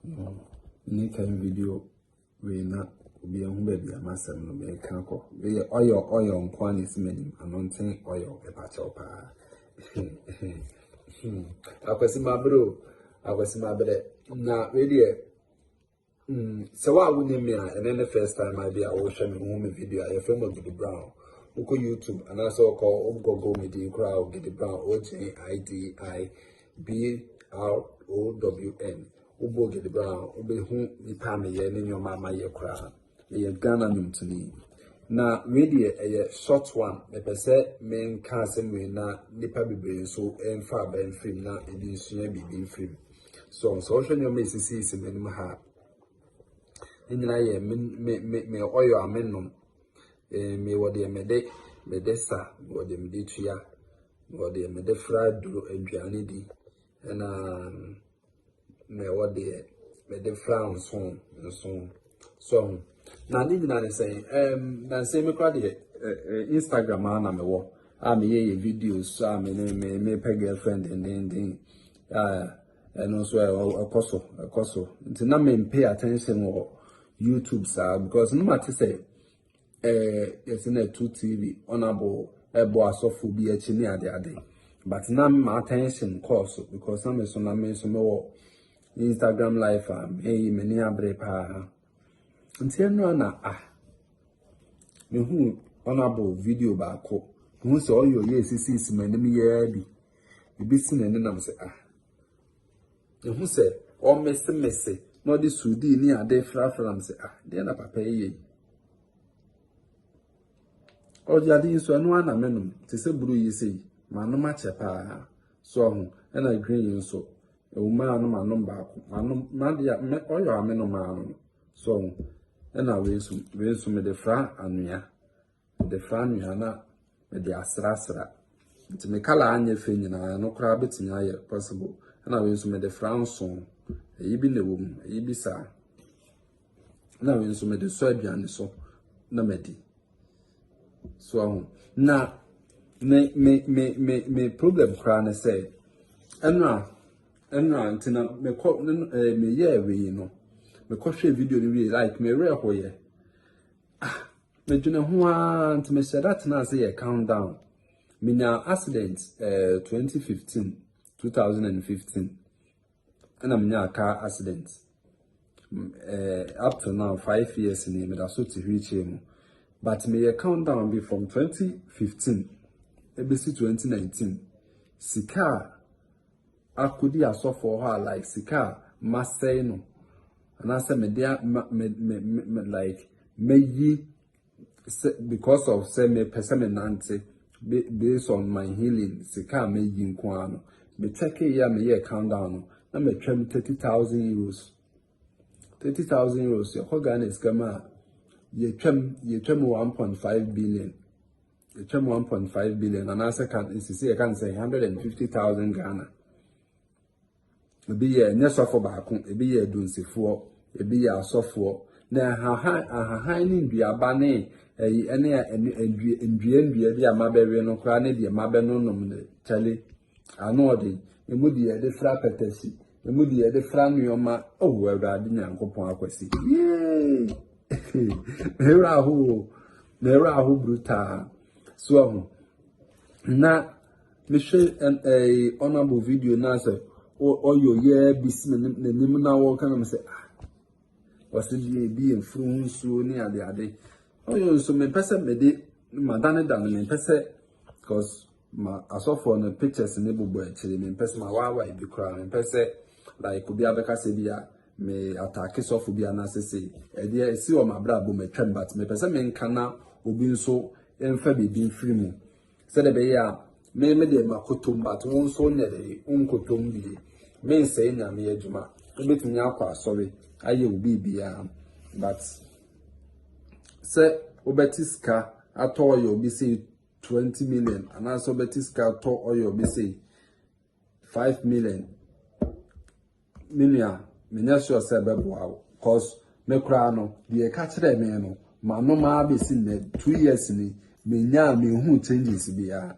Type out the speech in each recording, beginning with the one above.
Ni kan video we na obi ehun ba bia masem no me kan ko we oil nkwan is many anointing oil e pa cha pa akwesi mabre na we dey so wa wuni me and then the first time I be I will show me home video I film of the brown uko YouTube and also call go me the crowd get the brown OJIDIBROWN ubo get the brown ube hu nipa me ye ni mama ye kra ye Ghana numtuni na we a short one me pese men ka sem we na nipa bebre so emfa ba film na ebi nsua bibi film so hwe no me sisi menim ha Inna ye me oyo amenum me wode me de sa wode me de tua wode me de fra duro aduane di na me wode me de fra nso so na ni na say na say me kwa de Instagram na me wo me ye videos me pe girlfriend and and also akoso nti na me pay attention wo YouTube sir because no matter say yes na 2 TV honorable ebo asofo bi achi ni ade but na my attention course because na me so me Instagram live me ni abre pa nti no na me hu honorable video ba ko hu so oyo yes manim ye bi si na nam say hu say o messe no di sudi ni ade frafram say de na papa ye o jadi so no ana menum te se buru yi sei manu ma chepa so hu na green so e wo ma no manu ba ko manu ma dia me oyo amenu ma no so hu na we su me de fra anua na me de asra nti me kala anya fe nyina no kra betinya ye possible na we su me de fra nso eyibi na wom eyibi sa na we nso me de so aduane so na medi so na me problem kra na say enra ntina me ko me ye we no me ko hwe video ni we like me re ho ye me dwene ho a ntima se that na say ye countdown me na accident 2015 and I'm near a car accident. Up to now 5 years in me that's so to reach him. But may a countdown be from 2015 ABC 2019. Sika akudi aso for her like Sika maseno. And I said me like me because of say me persemenante based on my healing Sika me yin kwano. Me check ya me ye countdown. Na me twem 30,000 euros. 30,000 euros. Your Ghana is kama ye twem 1.5 billion. Ye twem 1.5 billion. And as I can say 150,000 Ghana. Ebi ye nyesofo baako, ebi ye dunsifo, ebi ye asofo. Na ha ni nduaba ne ndua bi amabewe no kra ne de mabe no nom ne chale. Ano de emudi ye de fra petesi. Emudi ye de fra nyoma owo awrade nyankopon akwasi. Yay! Nera hu bruta. So na me share honorable video na say oyo ye bisme nim na wo kan me say wasi bi enfru nsuo ni ade oyo nso me pese me de madane dan me pese because ma asofo no pictures ne bubu akire me pese ma wawa bi kra me pese like obi abeka se bia me attack sofo bia na sese e de esi o mabra bo me twem but me pese me nkana obi nso emfa bibi mfiri mu se de be ya me de makotom but won so nyere unkotom bi me nse nya me adwuma obetumi akwa asori aye obi bia but se obetiska ato yo bi say 20 million and also obetiska to oyo bi say 5 million minia menya sure say bebo cause me kra no de ka kire me no ma no ma be sin na 2 years ni menya me hu changes bia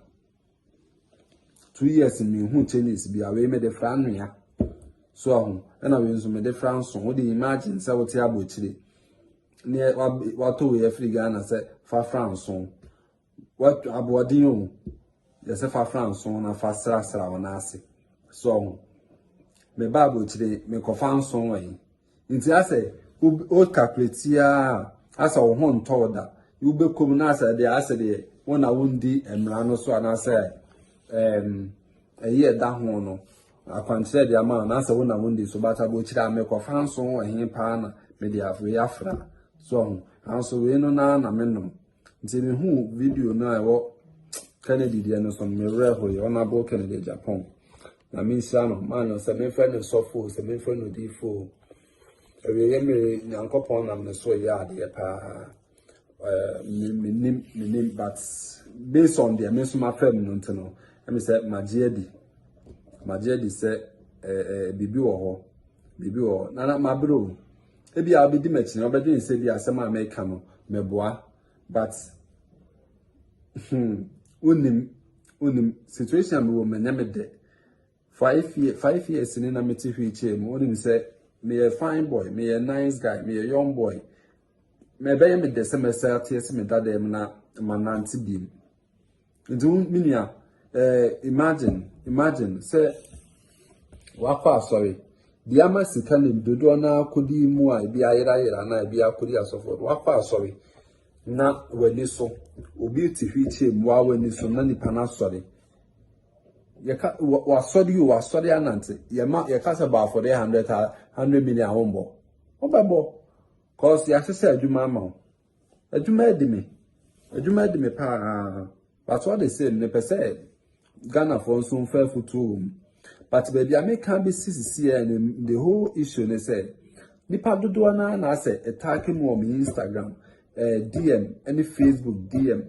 2 years me hu changes bia we me de fra no ya so and I use me the France what the imagine say what ya bochiri near what we free Ghana say for France what abodin you say for France na fa sra wona ase so me ba bochiri me ko France wan nti ase o calculate ya asa wo ho nto da you be kom na ase de wona wundi emra no so ana say eye da ho no akwanche de ama na asa wona wundi so bata bochiri amekọ France wan pa na me de afra so anso we no na menom nti me hu video na ewo Kennedy de no so me reho ye Honorable Kennedy Japan na me nsia no man no se me friend so fo se me friend odi fo ewe me nyankopon na me so ya de pa me but based on the me so ma friend no ntino me say Magiedi say bibi wo ho na ma bro ebi a obedi mechi na obedi nse bi asem America no meboa but unim situation me wo menyame de 5 years ni na meti hwiche mu unim say me a fine boy me a nice guy me a young boy me be me de semester ties me dada em na mananti bi ndu minia imagine say wakwa sorry Diama sikani dodo na kodi mu a bi ayira na bi akodi asofo wakwa sorry na wani so obi ti hwiche mu a wani so na nipa na sorry yeka wa sorry anante yeka se ba for 100 million hombo obebo cause ya sese adwuma ama adwuma edime pa but what they say ne pese Ghana for so fair futu but baby I make can be CCC and the whole issue they say nipa dodo na say attack me on Instagram DM any Facebook DM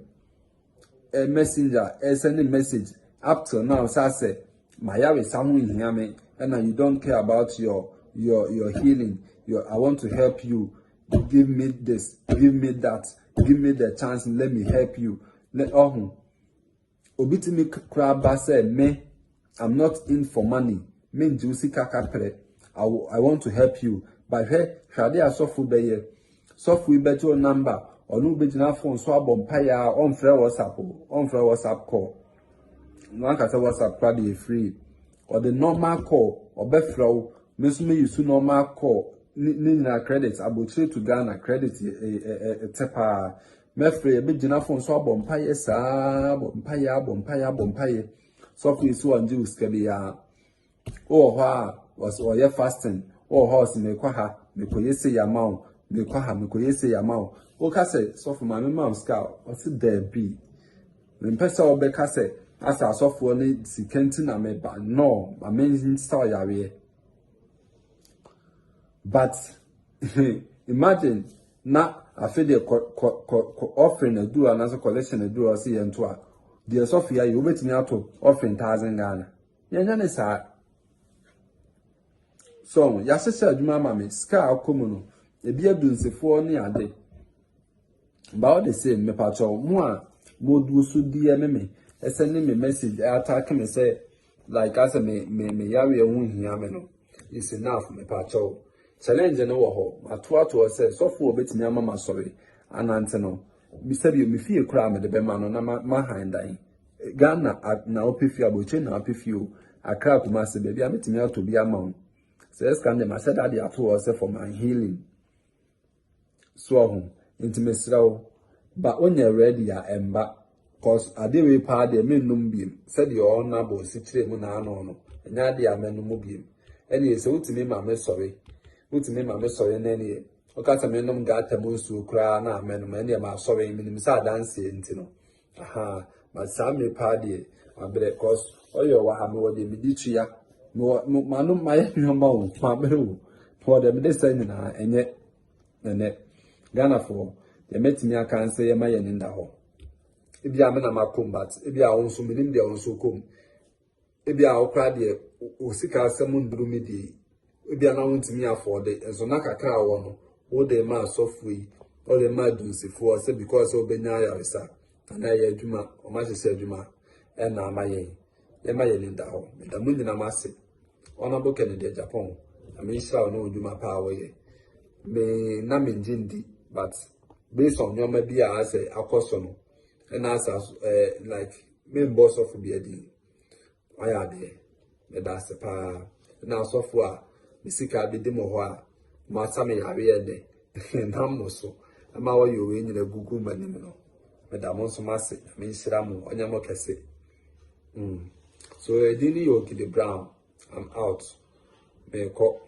messenger send message up till now say my yawe someone hear me and you don't care about your healing I want to help you give me this give me that give me the chance let me help you let obitimi kraba say me I'm not in for money me juicy kakapre I want to help you but here shade asofu beye sofu ibeto number onu bejina phone so abompaya on WhatsApp call no aka say WhatsApp probably free or the normal call or be flow me so me use normal call ni na credit abotre to Ghana credit tepa me free bejina phone so abompaya sa abompaya so for so anju uskabi ya was or fasting horse me kwa me koyese ya mawo me kwa me koyese ya mawo o ka say so for my mom ska o si there be me pesa o be ka say asa so for ni sikenti na me ba no amazing style yawe but imagine na afede offering a do another collection a do or see and to the Sophia you wait me out to offering 1,000 Ghana yanya sa so ya sese adwuma ma me ska akomuno e bia dunsefo ni ade ba all the same me pacho mo a mo du so die me send me message attack me say like as me yawe hu hia me no is enough me pacho challenge no wo ho ato say so for obetimi ama ma sorry anante no bisabi me fie kura me de be ma no na ma handan Ghana na opefi aboche na opefi o akra kuma se be bia metimi ato bia ma says can them I said that they are to us for my healing. So intimacy but when you're ready ya emba cause I did we part the men beam said your honorable situation no and ya the amenum beam. Any so to me my sorry. What me my sorry and any okata menum got a boost to cry na menum any my sorry minim sa dance intino. Aha my Sammy party my bread cause all your wahame what they meditia. No manum my number family for them this thing and yet Ghana for the met me I can say my in the hall. If you are my combat, if you are also meaning they also come. If you are crowd here, or sick as someone drew me the if you are now to me afford it, as on a car one, all the mass of free, all the mad do see for say because of Benaya is and I Juma or my said Juma and now my in the hall. The moon in a massive. Honorable Kennedy Japan. I mean, shall know you my power. May namin jindi, but based on your maybe I say a question, and as like main boss of BD. I are there. That's the pa now software. Misika be demo hoa. Masami are there. Namoso. Ama wa you in the Google manimo. Madam also massive. I mean, Shiramu, Onyamo Kese. So, Dini Yogi the Brown. I'm out. Me ko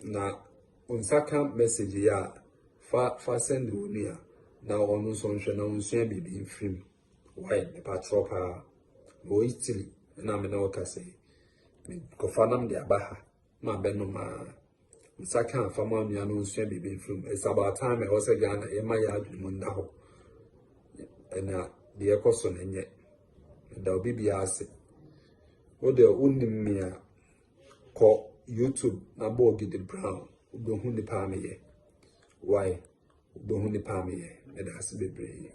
na unsaka message ya fa send unia na onu so nhwe na unsua bibi mfrim why me patrol pa wo Italy na me na okase me ko fa nam de abaha ma be no ma unsaka fa ma nua no unsua bibi mfrim it's about time e also Ghana e ma ya adwumu nda ho na de ekoso na nye da obi bia ase wo de unim me a ko YouTube na Ogidi Brown ubehu ni pa me ye why ubehu ni pa me ye e da se bebre